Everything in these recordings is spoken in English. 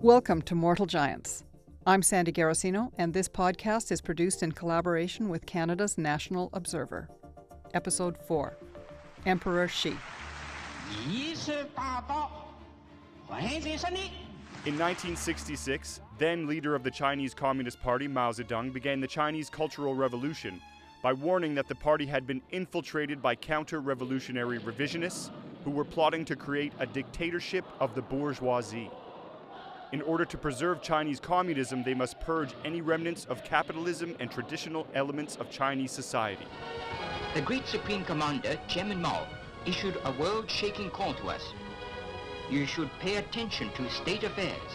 Welcome to Mortal Giants. I'm Sandy Garossino, and this podcast is produced in collaboration with Canada's National Observer. Episode 4, Emperor Xi. In 1966, then leader of the Chinese Communist Party, Mao Zedong, began the Chinese Cultural Revolution by warning that the party had been infiltrated by counter-revolutionary revisionists who were plotting to create a dictatorship of the bourgeoisie. In order to preserve Chinese communism, they must purge any remnants of capitalism and traditional elements of Chinese society. The great Supreme Commander, Chairman Mao, issued a world-shaking call to us. You should pay attention to state affairs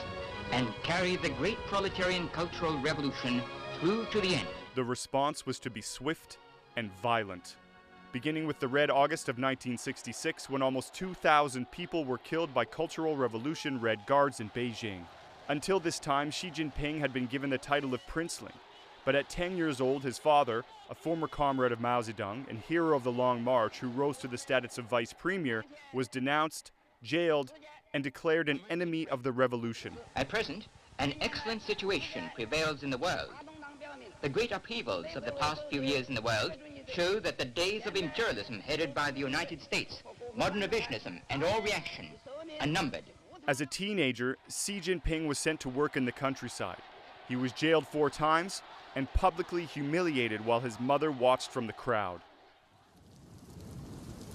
and carry the great proletarian cultural revolution through to the end. The response was to be swift and violent, beginning with the Red August of 1966, when almost 2,000 people were killed by Cultural Revolution Red Guards in Beijing. Until this time, Xi Jinping had been given the title of princeling, but at 10 years old, his father, a former comrade of Mao Zedong and hero of the Long March who rose to the status of vice premier, was denounced, jailed, and declared an enemy of the revolution. At present, an excellent situation prevails in the world. The great upheavals of the past few years in the world show that the days of imperialism headed by the United States, modern revisionism, and all reaction are numbered. As a teenager, Xi Jinping was sent to work in the countryside. He was jailed 4 times and publicly humiliated while his mother watched from the crowd.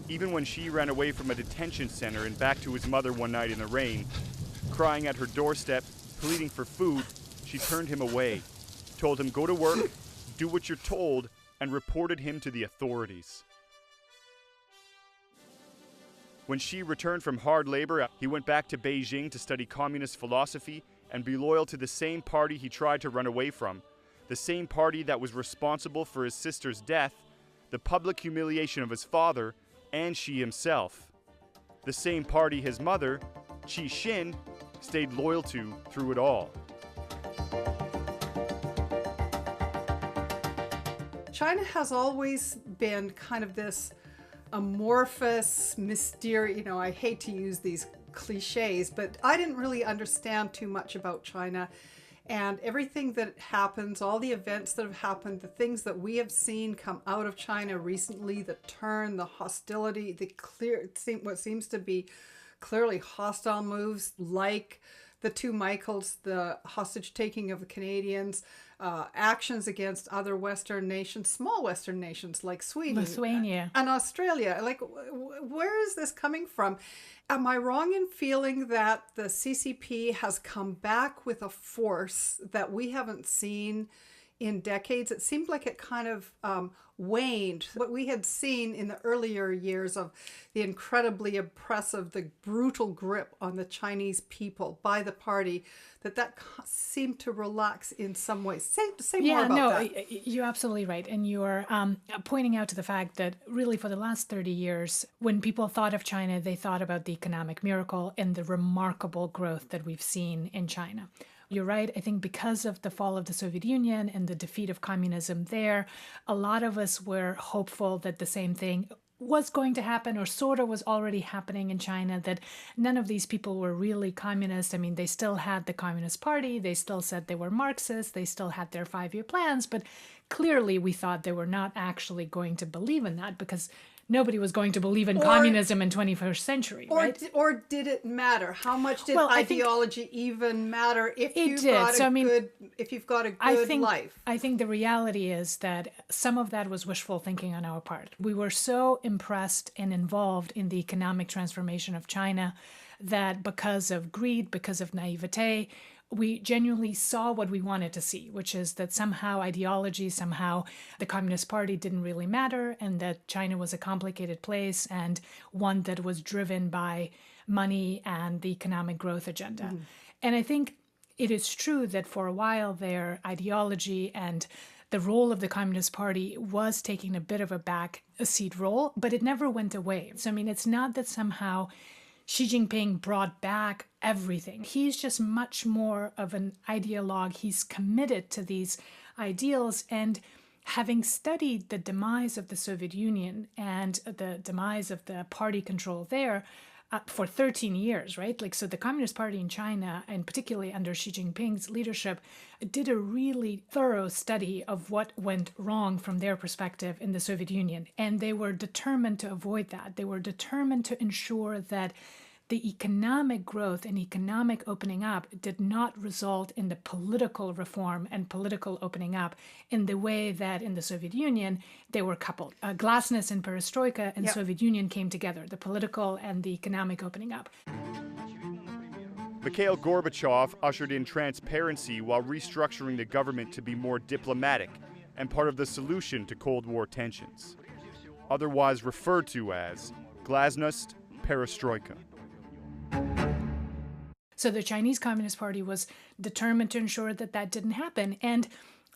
Even when Xi ran away from a detention center and back to his mother one night in the rain, crying at her doorstep, pleading for food, she turned him away, told him go to work, do what you're told, and reported him to the authorities. When Xi returned from hard labor, he went back to Beijing to study communist philosophy and be loyal to the same party he tried to run away from, the same party that was responsible for his sister's death, the public humiliation of his father, and Xi himself. The same party his mother, Qi Xin, stayed loyal to through it all. China has always been kind of this amorphous, mysterious, I hate to use these cliches, but I didn't really understand too much about China. And everything that happens, all the events that have happened, the things that we have seen come out of China recently, the turn, the hostility, what seems to be clearly hostile moves like the 2 Michaels, the hostage taking of the Canadians, actions against other Western nations, small Western nations like Sweden, Lithuania, and Australia. Like, where is this coming from? Am I wrong in feeling that the CCP has come back with a force that we haven't seen in decades? It seemed like it kind of waned. What we had seen in the earlier years of the incredibly oppressive, the brutal grip on the Chinese people by the party, that seemed to relax in some ways. Say more about that. You're absolutely right. And you're pointing out to the fact that really for the last 30 years, when people thought of China, they thought about the economic miracle and the remarkable growth that we've seen in China. You're right. I think because of the fall of the Soviet Union and the defeat of communism there, a lot of us were hopeful that the same thing was going to happen or sort of was already happening in China, that none of these people were really communist. I mean, they still had the Communist Party. They still said they were Marxists. They still had their 5-year plans. But clearly we thought they were not actually going to believe in that because nobody was going to believe in communism in 21st century, right? Or did it matter? How much did ideology even matter if you've got a good life? I think the reality is that some of that was wishful thinking on our part. We were so impressed and involved in the economic transformation of China that because of greed, because of naivete, we genuinely saw what we wanted to see, which is that somehow ideology, somehow the Communist Party didn't really matter, and that China was a complicated place and one that was driven by money and the economic growth agenda. Mm. And I think it is true that for a while their ideology and the role of the Communist Party was taking a bit of a backseat role, but it never went away. So, I mean, it's not that somehow Xi Jinping brought back everything. He's just much more of an ideologue. He's committed to these ideals. And having studied the demise of the Soviet Union and the demise of the party control there, for 13 years, right? Like, so the Communist Party in China, and particularly under Xi Jinping's leadership, did a really thorough study of what went wrong from their perspective in the Soviet Union. And they were determined to avoid that. They were determined to ensure that the economic growth and economic opening up did not result in the political reform and political opening up in the way that in the Soviet Union they were coupled. Glasnost and perestroika in Soviet Union came together, the political and the economic opening up. Mikhail Gorbachev ushered in transparency while restructuring the government to be more diplomatic and part of the solution to Cold War tensions, otherwise referred to as glasnost, perestroika. So the Chinese Communist Party was determined to ensure that that didn't happen. And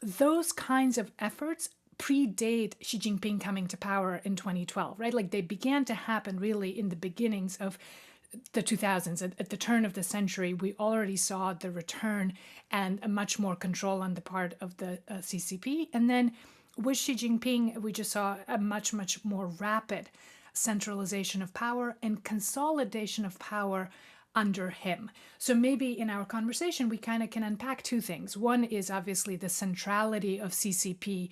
those kinds of efforts predate Xi Jinping coming to power in 2012, right? Like they began to happen really in the beginnings of the 2000s. At the turn of the century, we already saw the return and a much more control on the part of the CCP. And then with Xi Jinping, we just saw a much, much more rapid centralization of power and consolidation of power under him. So maybe in our conversation, we kind of can unpack two things. One is obviously the centrality of CCP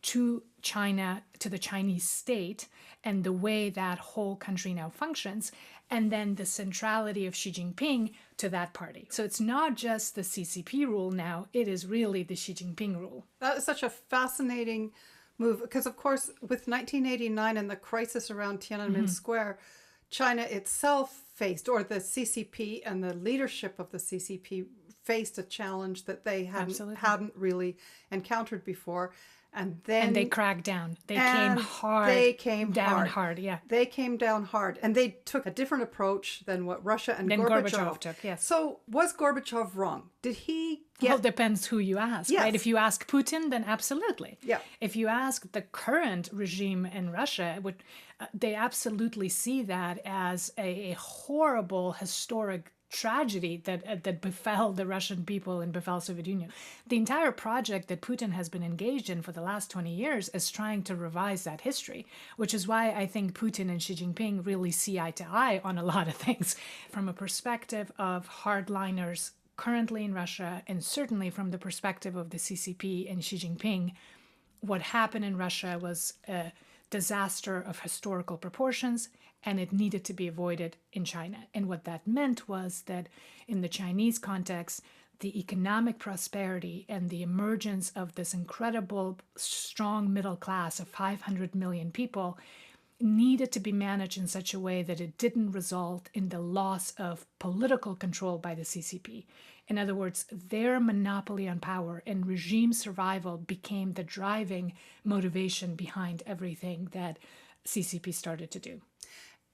to China, to the Chinese state, and the way that whole country now functions, and then the centrality of Xi Jinping to that party. So it's not just the CCP rule now, it is really the Xi Jinping rule. That is such a fascinating move, because of course, with 1989 and the crisis around Tiananmen Square, China itself faced, or the CCP and the leadership of the CCP faced a challenge that they hadn't really encountered before. And they cracked down. They came hard. They came down hard. Yeah. They came down hard. And they took a different approach than what Russia and Gorbachev took. Yes. So was Gorbachev wrong? Did he get... Well, it depends who you ask, yes. right? If you ask Putin, then absolutely. Yeah. If you ask the current regime in Russia, they absolutely see that as a horrible historic tragedy that befell the Russian people and befell Soviet Union. The entire project that Putin has been engaged in for the last 20 years is trying to revise that history, which is why I think Putin and Xi Jinping really see eye to eye on a lot of things. From a perspective of hardliners currently in Russia, and certainly from the perspective of the CCP and Xi Jinping, what happened in Russia was a disaster of historical proportions, and it needed to be avoided in China. And what that meant was that in the Chinese context, the economic prosperity and the emergence of this incredible, strong middle class of 500 million people needed to be managed in such a way that it didn't result in the loss of political control by the CCP. In other words, their monopoly on power and regime survival became the driving motivation behind everything that CCP started to do.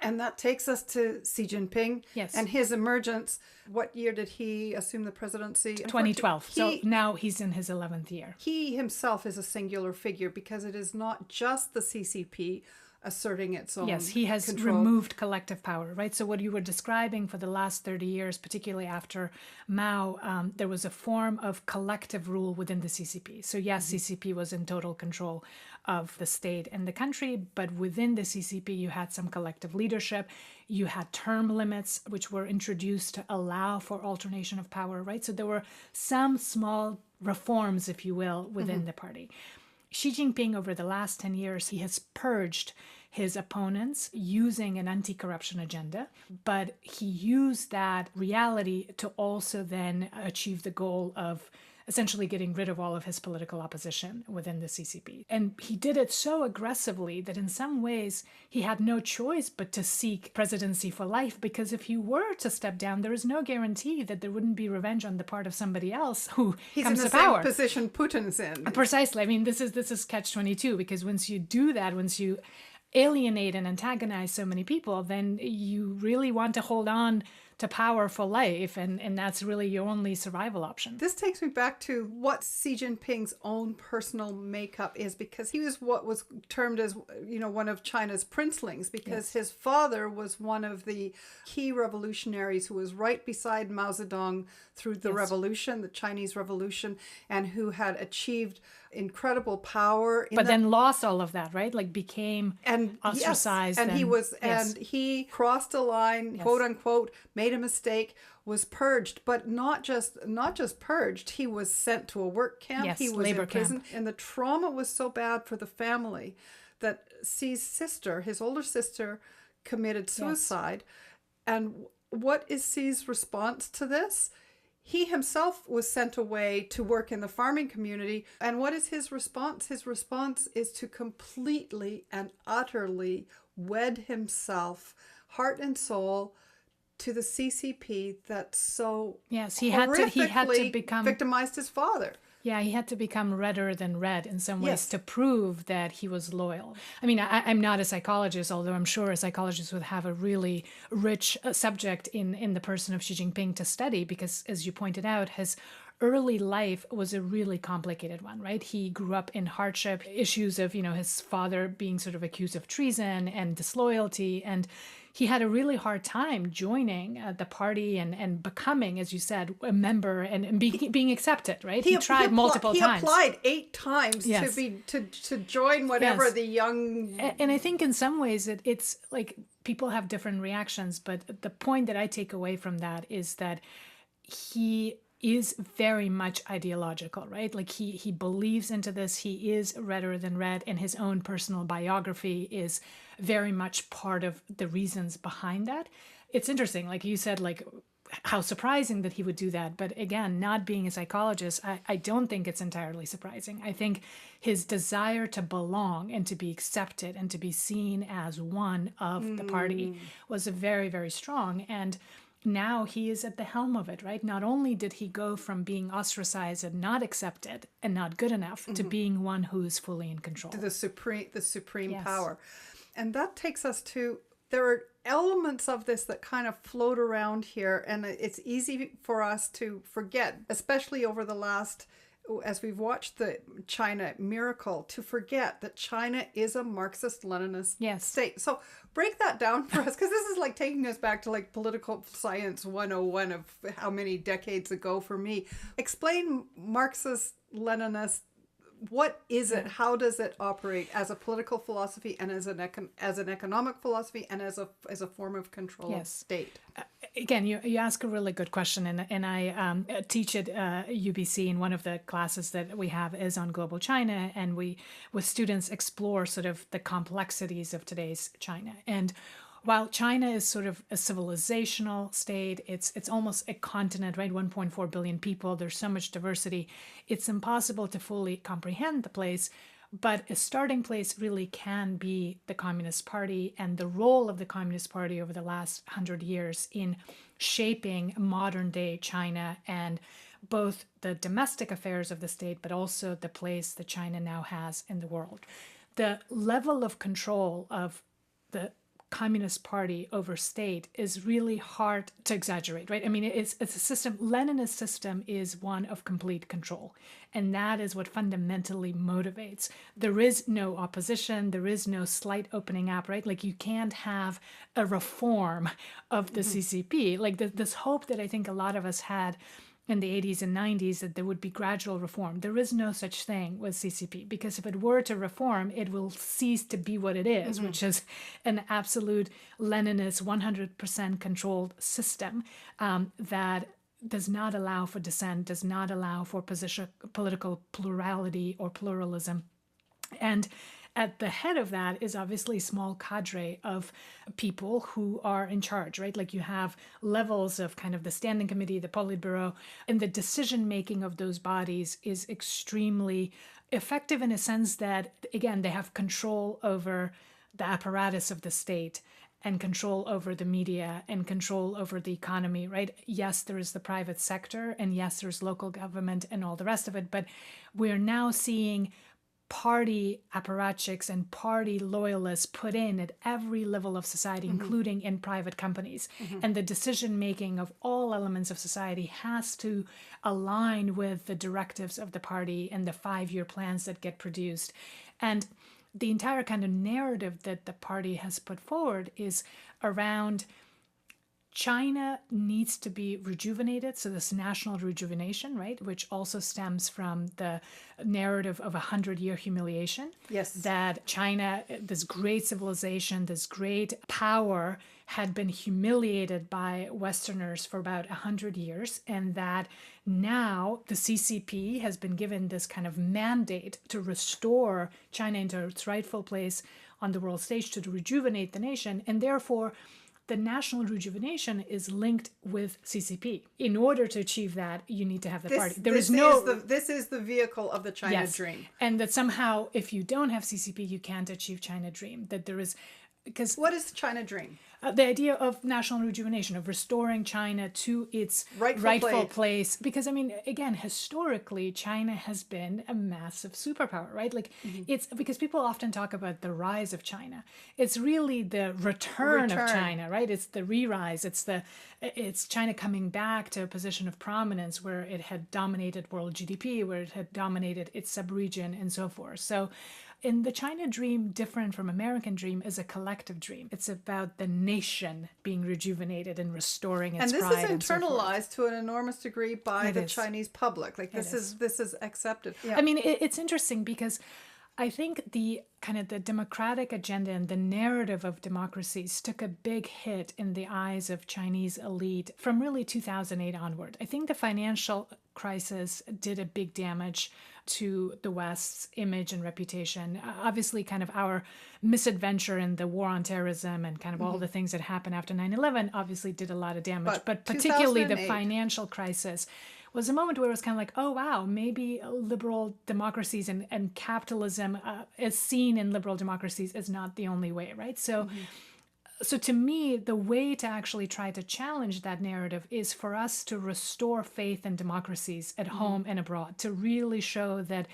And that takes us to Xi Jinping and his emergence. What year did he assume the presidency? 2012. So now he's in his 11th year. He himself is a singular figure because it is not just the CCP asserting its own Yes, he has control. removed collective power, right? So what you were describing for the last 30 years, particularly after Mao, there was a form of collective rule within the CCP. So yes, CCP was in total control of the state and the country, but within the CCP, you had some collective leadership. You had term limits, which were introduced to allow for alternation of power, right? So there were some small reforms, if you will, within the party. Xi Jinping, over the last 10 years, he has purged his opponents using an anti-corruption agenda, but he used that reality to also then achieve the goal of essentially getting rid of all of his political opposition within the CCP. And he did it so aggressively that in some ways he had no choice but to seek presidency for life, because if he were to step down, there is no guarantee that there wouldn't be revenge on the part of somebody else who comes to power. He's in the same position Putin's in. Precisely. I mean, this is catch-22, because once you do that, once you alienate and antagonize so many people, then you really want to hold on to power for life, and that's really your only survival option. This takes me back to what Xi Jinping's own personal makeup is, because he was what was termed as, one of China's princelings, because his father was one of the key revolutionaries who was right beside Mao Zedong through the revolution, the Chinese Revolution, and who had achieved incredible power. But then lost all of that, right? Like became ostracized. Yes, and he crossed a line, quote unquote, made a mistake, was purged, but not just purged. He was sent to a work camp. He was labor in prison, camp. and the trauma was so bad for the family that Xi's sister, his older sister, committed suicide. And what is Xi's response to this? He himself was sent away to work in the farming community. And what is his response? His response is to completely and utterly wed himself, heart and soul, to the CCP that so he had to become victimized his father. Yeah, he had to become redder than red in some ways to prove that he was loyal. I mean, I'm not a psychologist, although I'm sure a psychologist would have a really rich subject in the person of Xi Jinping to study, because, as you pointed out, his early life was a really complicated one, right? He grew up in hardship, issues of, his father being sort of accused of treason and disloyalty, and he had a really hard time joining the party and becoming, as you said, a member and being accepted, right? He tried multiple times. He applied 8 times to join whatever the young... And I think in some ways it's like people have different reactions, but the point that I take away from that is that he is very much ideological, right? Like he believes into this. He is redder than red, and his own personal biography is very much part of the reasons behind that. It's interesting, like you said, like how surprising that he would do that. But again, not being a psychologist, I don't think it's entirely surprising. I think his desire to belong and to be accepted and to be seen as one of the party was very, very strong. And now he is at the helm of it, right? Not only did he go from being ostracized and not accepted and not good enough to being one who is fully in control. To the supreme power. And that takes us to, there are elements of this that kind of float around here, and it's easy for us to forget, especially over the last, as we've watched the China miracle, to forget that China is a Marxist-Leninist state. So break that down for us, because this is like taking us back to like political science 101 of how many decades ago for me. Explain Marxist-Leninist. What is it? How does it operate as a political philosophy and as an economic philosophy and as a form of control of state? Again, you ask a really good question, and I teach at UBC, in one of the classes that we have is on global China, and we, with students, explore sort of the complexities of today's China. And while China is sort of a civilizational state, it's almost a continent, right? 1.4 billion people. There's so much diversity. It's impossible to fully comprehend the place. But a starting place really can be the Communist Party and the role of the Communist Party over the last 100 years in shaping modern day China and both the domestic affairs of the state, but also the place that China now has in the world. The level of control of the Communist Party over state is really hard to exaggerate, right? I mean, it's a system. Leninist system is one of complete control, and that is what fundamentally motivates. There is no opposition. There is no slight opening up, right? Like you can't have a reform of the CCP. Like this hope that I think a lot of us had in the 80s and 90s that there would be gradual reform. There is no such thing with CCP, because if it were to reform, it will cease to be what it is, which is an absolute Leninist 100% controlled system that does not allow for dissent, does not allow for political plurality or pluralism. And at the head of that is obviously a small cadre of people who are in charge, right? Like you have levels of kind of the standing committee, the Politburo, and the decision-making of those bodies is extremely effective in a sense that, again, they have control over the apparatus of the state and control over the media and control over the economy, right? Yes, there is the private sector, and yes, there's local government and all the rest of it, but we're now seeing party apparatchiks and party loyalists put in at every level of society, including in private companies. And the decision-making of all elements of society has to align with the directives of the party and the 5-year plans that get produced. And the entire kind of narrative that the party has put forward is around China needs to be rejuvenated. So this national rejuvenation, right, which also stems from the narrative of 100-year humiliation. Yes. That China, this great civilization, this great power, had been humiliated by Westerners for about 100 years, and that now the CCP has been given this kind of mandate to restore China into its rightful place on the world stage, to rejuvenate the nation, and therefore the national rejuvenation is linked with CCP. In order to achieve that, you need to have the party. This is the vehicle of the China dream. And that somehow, if you don't have CCP, you can't achieve China dream. That there is, because what is the China dream? The idea of national rejuvenation, of restoring China to its rightful place. Because, I mean, again, historically, China has been a massive superpower, right? Like, it's because people often talk about the rise of China. It's really the return of China, right? It's the re-rise. It's China coming back to a position of prominence where it had dominated world GDP, where it had dominated its sub-region, and so forth. So, in the China dream, different from American dream, is a collective dream. It's about the nation being rejuvenated and restoring its pride. And this is internalized to an enormous degree by the Chinese public. Like this is accepted. Yeah. I mean, it's interesting because I think the kind of the democratic agenda and the narrative of democracies took a big hit in the eyes of Chinese elite from really 2008 onward. I think the financial crisis did a big damage to the West's image and reputation. Obviously, kind of our misadventure in the war on terrorism and kind of all the things that happened after 9/11 obviously did a lot of damage. But particularly the financial crisis was a moment where it was kind of like, oh, wow, maybe liberal democracies and capitalism as seen in liberal democracies is not the only way, right? So to me, the way to actually try to challenge that narrative is for us to restore faith in democracies at home and abroad, to really show that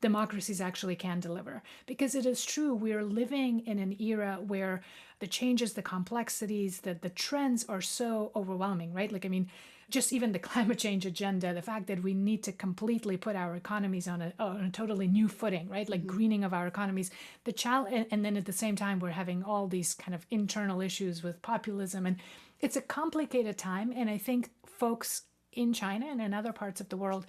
democracies actually can deliver. Because it is true, we are living in an era where the changes, the complexities, the trends are so overwhelming, right? Like, I mean, just even the climate change agenda, the fact that we need to completely put our economies on a totally new footing, right? Like greening of our economies, and then at the same time, we're having all these kind of internal issues with populism. And it's a complicated time. And I think folks in China and in other parts of the world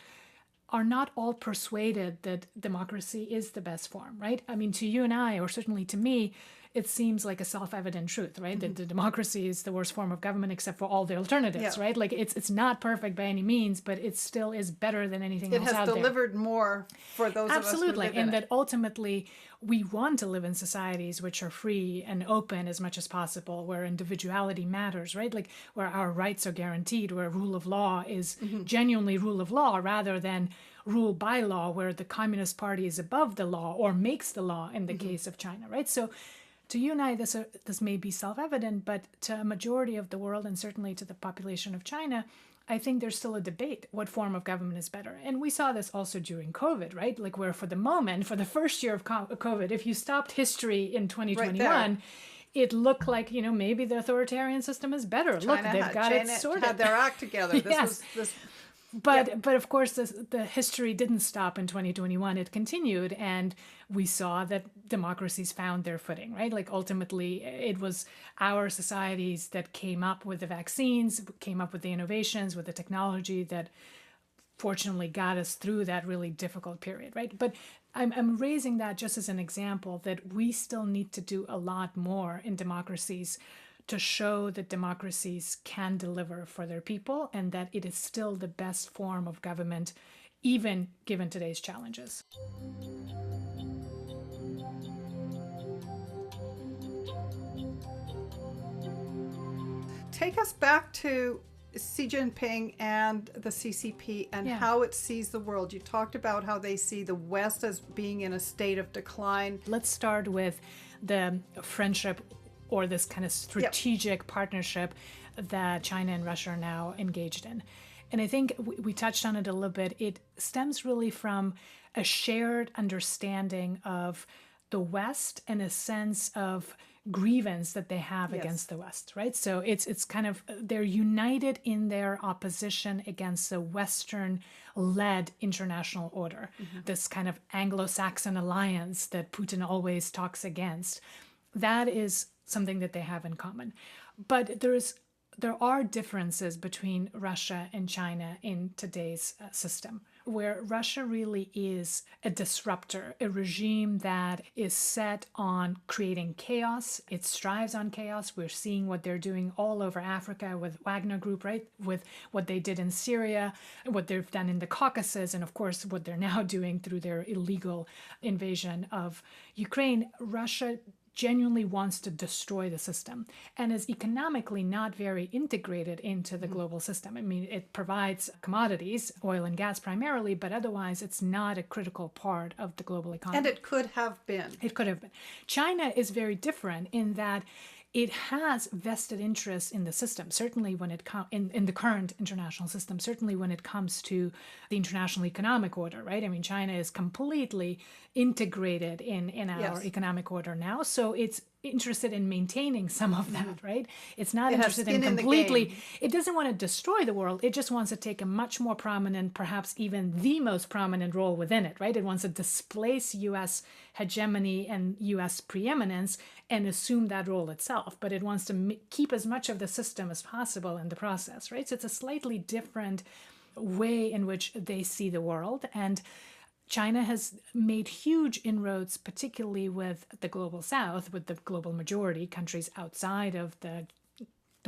are not all persuaded that democracy is the best form, right? I mean, to you and I, or certainly to me, it seems like a self-evident truth, right? That the democracy is the worst form of government except for all the alternatives, right? Like it's not perfect by any means, but it still is better than anything else out there. It has delivered more for those of us who live in it. And that ultimately we want to live in societies which are free and open as much as possible, where individuality matters, right? Like where our rights are guaranteed, where rule of law is genuinely rule of law rather than rule by law, where the Communist Party is above the law or makes the law in the case of China, right? So to you and I, this may be self-evident, but to a majority of the world and certainly to the population of China, I think there's still a debate what form of government is better. And we saw this also during COVID, right? Like where for the moment, for the first year of COVID, if you stopped history in 2021, it looked like, maybe the authoritarian system is better. China Look, they've got it sorted. Had their act together. But of course, the history didn't stop in 2021. It continued, and we saw that democracies found their footing, right? Like ultimately, it was our societies that came up with the vaccines, came up with the innovations, with the technology that fortunately got us through that really difficult period, right? But I'm raising that just as an example that we still need to do a lot more in democracies to show that democracies can deliver for their people and that it is still the best form of government, even given today's challenges. Take us back to Xi Jinping and the CCP and how it sees the world. You talked about how they see the West as being in a state of decline. Let's start with the friendship or this kind of strategic partnership that China and Russia are now engaged in. And I think we touched on it a little bit. It stems really from a shared understanding of the West and a sense of grievance that they have against the West, right? So it's kind of, they're united in their opposition against the Western-led international order, this kind of Anglo-Saxon alliance that Putin always talks against. That is something that they have in common. But there's there are differences between Russia and China in today's system, where Russia really is a disruptor, a regime that is set on creating chaos. It strives on chaos. We're seeing what they're doing all over Africa with Wagner Group, right? With what they did in Syria, what they've done in the Caucasus, and of course, what they're now doing through their illegal invasion of Ukraine. Russia genuinely wants to destroy the system and is economically not very integrated into the global system. I mean, it provides commodities, oil and gas primarily, but otherwise it's not a critical part of the global economy. And it could have been. It could have been. China is very different in that it has vested interests in the system, certainly when it comes in the current international system, certainly when it comes to the international economic order, right? I mean, China is completely integrated in our economic order now. So it's interested in maintaining some of that, right? It's not interested in completely, it doesn't want to destroy the world. It just wants to take a much more prominent, perhaps even the most prominent role within it, right? It wants to displace U.S. hegemony and U.S. preeminence and assume that role itself. But it wants to keep as much of the system as possible in the process, right? So it's a slightly different way in which they see the world. And China has made huge inroads, particularly with the global south, with the global majority, countries outside of the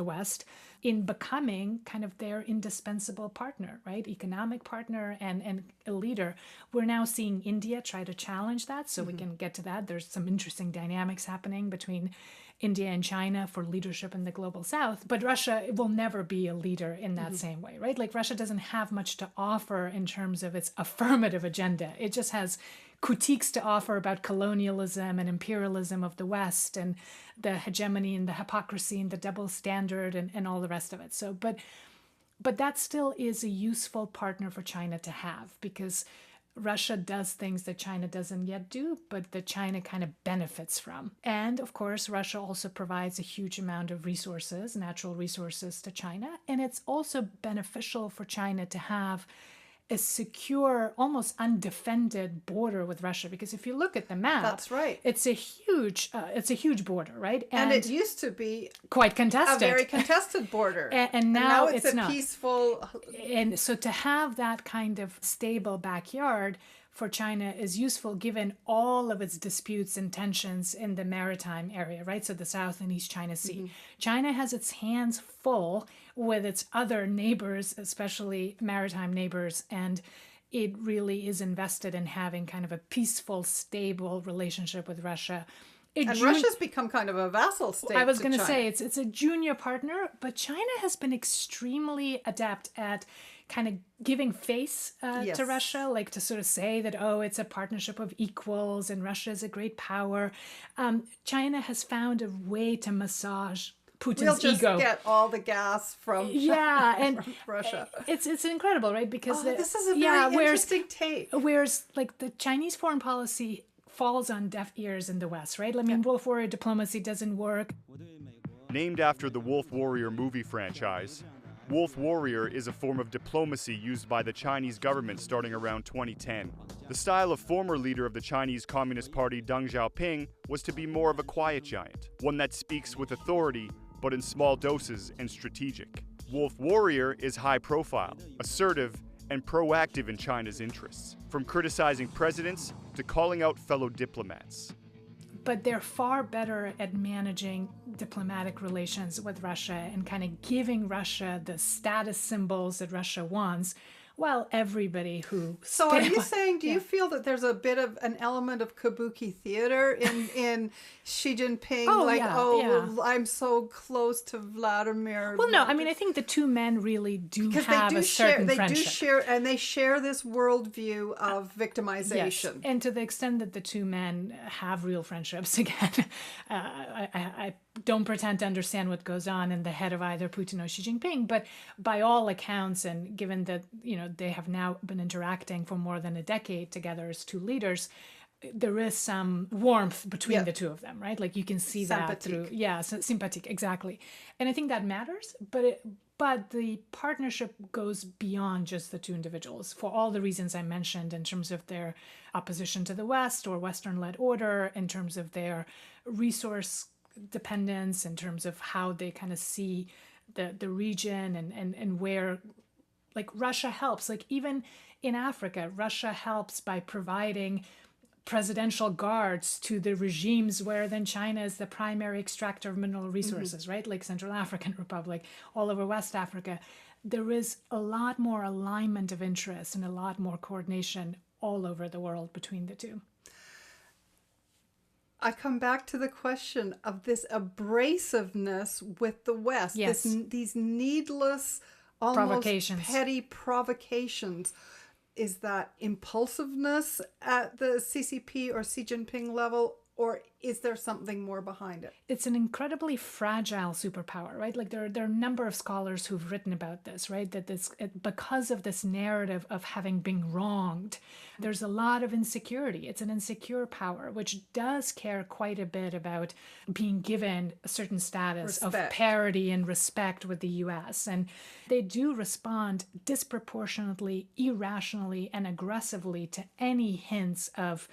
West, in becoming kind of their indispensable partner, right? Economic partner and a leader. We're now seeing India try to challenge that, so we can get to that. There's some interesting dynamics happening between India and China for leadership in the global south, but Russia will never be a leader in that same way, right? Like Russia doesn't have much to offer in terms of its affirmative agenda. It just has critiques to offer about colonialism and imperialism of the West and the hegemony and the hypocrisy and the double standard and all the rest of it. So, but that still is a useful partner for China to have, because Russia does things that China doesn't yet do, but that China kind of benefits from. And of course, Russia also provides a huge amount of resources, natural resources to China. And it's also beneficial for China to have a secure, almost undefended border with Russia, because if you look at the map, that's right. It's a huge border, right? And it used to be quite contested, a very contested border, and now it's not. Peaceful. And so to have that kind of stable backyard for China is useful given all of its disputes and tensions in the maritime area, right? So the South and East China Sea. China has its hands full with its other neighbors, especially maritime neighbors, and it really is invested in having kind of a peaceful, stable relationship with Russia. And Russia's become kind of a vassal state. I was going to say it's a junior partner, but China has been extremely adept at kind of giving face to Russia, like to sort of say that, oh, it's a partnership of equals and Russia is a great power. China has found a way to massage Putin's we'll just ego. Get all the gas from and from Russia. It's incredible, right? Because this is a very interesting take. Whereas like the Chinese foreign policy falls on deaf ears in the West, right? I mean, wolf warrior diplomacy doesn't work. Named after the Wolf Warrior movie franchise, Wolf Warrior is a form of diplomacy used by the Chinese government starting around 2010. The style of former leader of the Chinese Communist Party Deng Xiaoping was to be more of a quiet giant, one that speaks with authority but in small doses and strategic. Wolf Warrior is high profile, assertive, and proactive in China's interests, from criticizing presidents to calling out fellow diplomats. But they're far better at managing diplomatic relations with Russia and kind of giving Russia the status symbols that Russia wants, while everybody who... So are you saying, do you feel that there's a bit of an element of kabuki theater in Xi Jinping? Well, I'm so close to Vladimir. Well, no, I mean, I think the two men really do have a certain friendship. They share this worldview of victimization. Yes. And to the extent that the two men have real friendships, again, I don't pretend to understand what goes on in the head of either Putin or Xi Jinping, but by all accounts, and given that, they have now been interacting for more than a decade together as two leaders, there is some warmth between the two of them, right? Like you can see that through, sympathetic, exactly. And I think that matters, but the partnership goes beyond just the two individuals for all the reasons I mentioned in terms of their opposition to the West or Western-led order, in terms of their resource dependence, in terms of how they kind of see the region and where, like, Russia helps. Like, even in Africa, Russia helps by providing presidential guards to the regimes where then China is the primary extractor of mineral resources, right? Like Central African Republic, all over West Africa. There is a lot more alignment of interests and a lot more coordination all over the world between the two. I come back to the question of this abrasiveness with the West, Yes. these needless, almost Provocations. petty provocations. Is that impulsiveness at the CCP or Xi Jinping level, or is there something more behind it? It's an incredibly fragile superpower, right? Like there are a number of scholars who've written about this, right? That because of this narrative of having been wronged, there's a lot of insecurity. It's an insecure power, which does care quite a bit about being given a certain status of parity and respect with the US. And they do respond disproportionately, irrationally, and aggressively to any hints of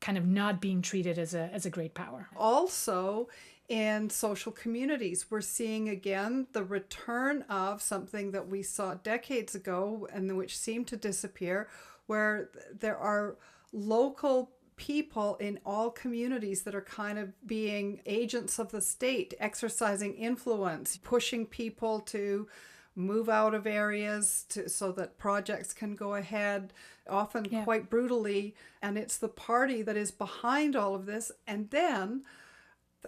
kind of not being treated as a great power. Also, in social communities, we're seeing again the return of something that we saw decades ago and which seemed to disappear, where there are local people in all communities that are kind of being agents of the state, exercising influence, pushing people to move out of areas so that projects can go ahead, often quite brutally. And it's the party that is behind all of this. And then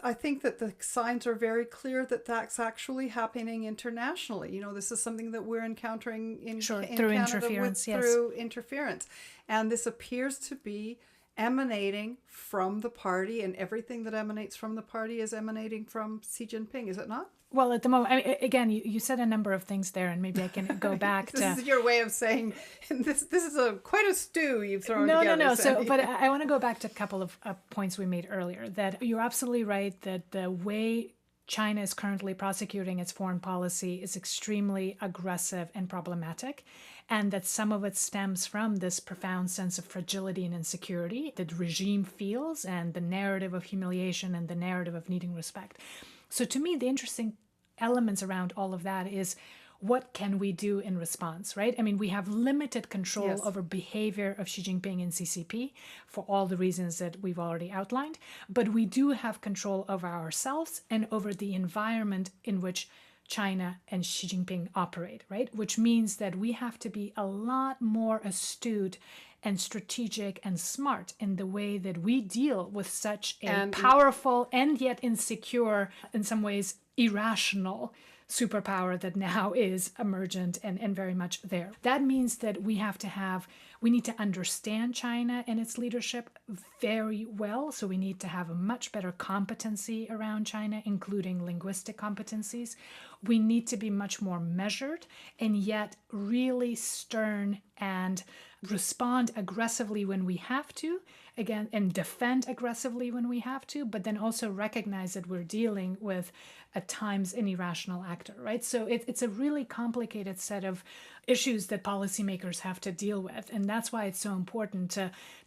I think that the signs are very clear that that's actually happening internationally. You know, this is something that we're encountering in through Canada interference, yes. through interference. And this appears to be emanating from the party, and everything that emanates from the party is emanating from Xi Jinping, is it not? Well, at the moment, I mean, again, you said a number of things there, and maybe I can go back to... This is your way of saying, this is quite a stew you've thrown together. No. Sandy. But I want to go back to a couple of points we made earlier, that you're absolutely right that the way China is currently prosecuting its foreign policy is extremely aggressive and problematic, and that some of it stems from this profound sense of fragility and insecurity that the regime feels, and the narrative of humiliation and the narrative of needing respect. So to me, the interesting elements around all of that is, what can we do in response, right? I mean, we have limited control over behavior of Xi Jinping and CCP for all the reasons that we've already outlined, but we do have control over ourselves and over the environment in which China and Xi Jinping operate, right? Which means that we have to be a lot more astute and strategic and smart in the way that we deal with such a powerful and yet insecure, in some ways irrational superpower that now is emergent and very much there. That means that we need to understand China and its leadership very well. So we need to have a much better competency around China, including linguistic competencies. We need to be much more measured and yet really stern and respond aggressively when we have to, again, and defend aggressively when we have to, but then also recognize that we're dealing with at times an irrational actor, right? So it's a really complicated set of issues that policymakers have to deal with. And that's why it's so important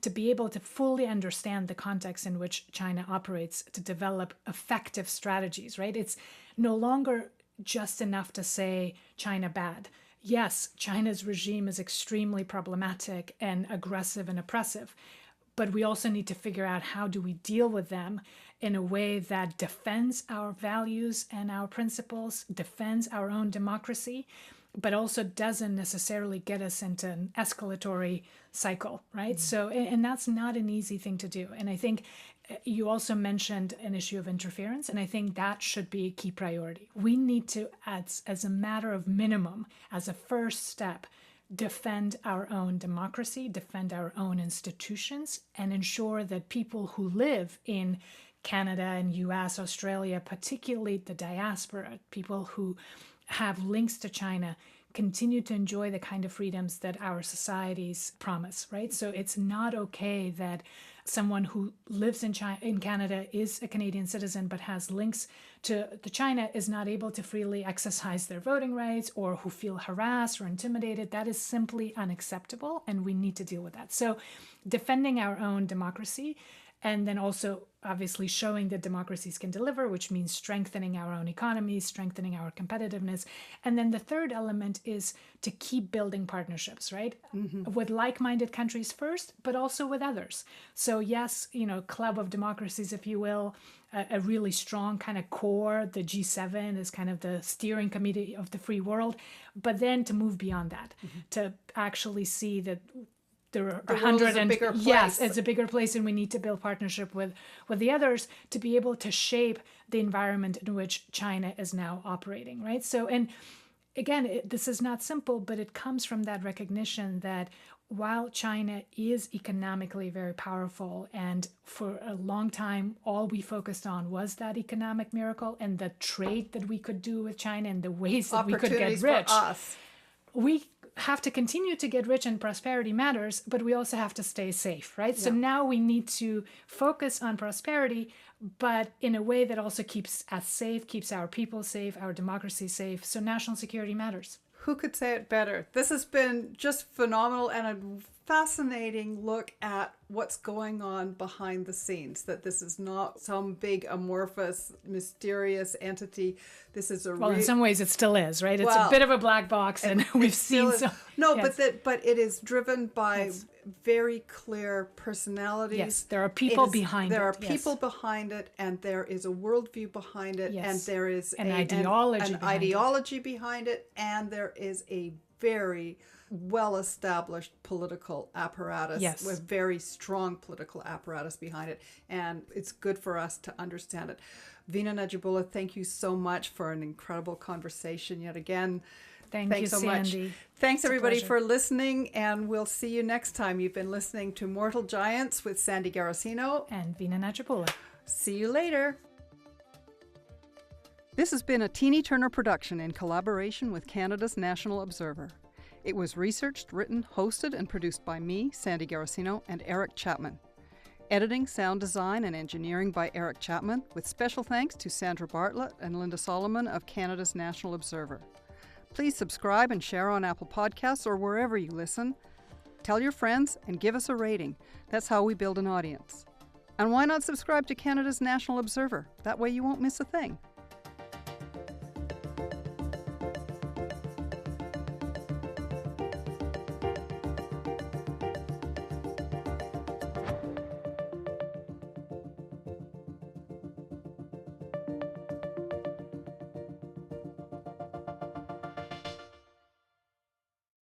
to be able to fully understand the context in which China operates, to develop effective strategies, right? It's no longer just enough to say China bad. Yes, China's regime is extremely problematic and aggressive and oppressive, but we also need to figure out how do we deal with them in a way that defends our values and our principles, defends our own democracy, but also doesn't necessarily get us into an escalatory cycle, right? So, and that's not an easy thing to do. And I think you also mentioned an issue of interference, and I think that should be a key priority. We need to, as a matter of minimum, as a first step, defend our own democracy, defend our own institutions, and ensure that people who live in Canada and US, Australia, particularly the diaspora, people who have links to China, continue to enjoy the kind of freedoms that our societies promise, right? So it's not okay that someone who lives in Canada, is a Canadian citizen, but has links to China, is not able to freely exercise their voting rights, or who feel harassed or intimidated. That is simply unacceptable, and we need to deal with that. So defending our own democracy, And then also, obviously, showing that democracies can deliver, which means strengthening our own economies, strengthening our competitiveness. And then the third element is to keep building partnerships, right? With like-minded countries first, but also with others. So yes, club of democracies, if you will, a really strong kind of core. The G7 is kind of the steering committee of the free world. But then to move beyond that, to actually see that there are 100 and bigger place. Yes, it's a bigger place, and we need to build partnership with the others to be able to shape the environment in which China is now operating, right? So, and again, this is not simple, but it comes from that recognition that while China is economically very powerful, and for a long time, all we focused on was that economic miracle and the trade that we could do with China and the ways that we could get rich. For us. We have to continue to get rich, and prosperity matters, but we also have to stay safe, right? So now we need to focus on prosperity, but in a way that also keeps us safe, keeps our people safe, our democracy safe. So national security matters. Who could say it better? This has been just phenomenal and a fascinating look at what's going on behind the scenes, that this is not some big amorphous, mysterious entity. This is Well, in some ways it still is, right? It's a bit of a black box, and we've seen some. No, yes. but it is driven by very clear personalities. Yes, there are people behind it. There are people behind it, and there is a worldview behind it, and there is an ideology behind it, and there is a very well-established political apparatus with very strong political apparatus behind it, and it's good for us to understand it. Veena Najibullah, thank you so much for an incredible conversation yet again. Thanks you so Sandy. much. Thanks everybody for listening, and we'll see you next time. You've been listening to Mortal Giants with Sandy Garossino and Veena Najibullah. See you later. This has been a Teeny Turner production in collaboration with Canada's National Observer. It was researched, written, hosted, and produced by me, Sandy Garossino, and Eric Chapman. Editing, sound design, and engineering by Eric Chapman, with special thanks to Sandra Bartlett and Linda Solomon of Canada's National Observer. Please subscribe and share on Apple Podcasts or wherever you listen. Tell your friends and give us a rating. That's how we build an audience. And why not subscribe to Canada's National Observer? That way you won't miss a thing.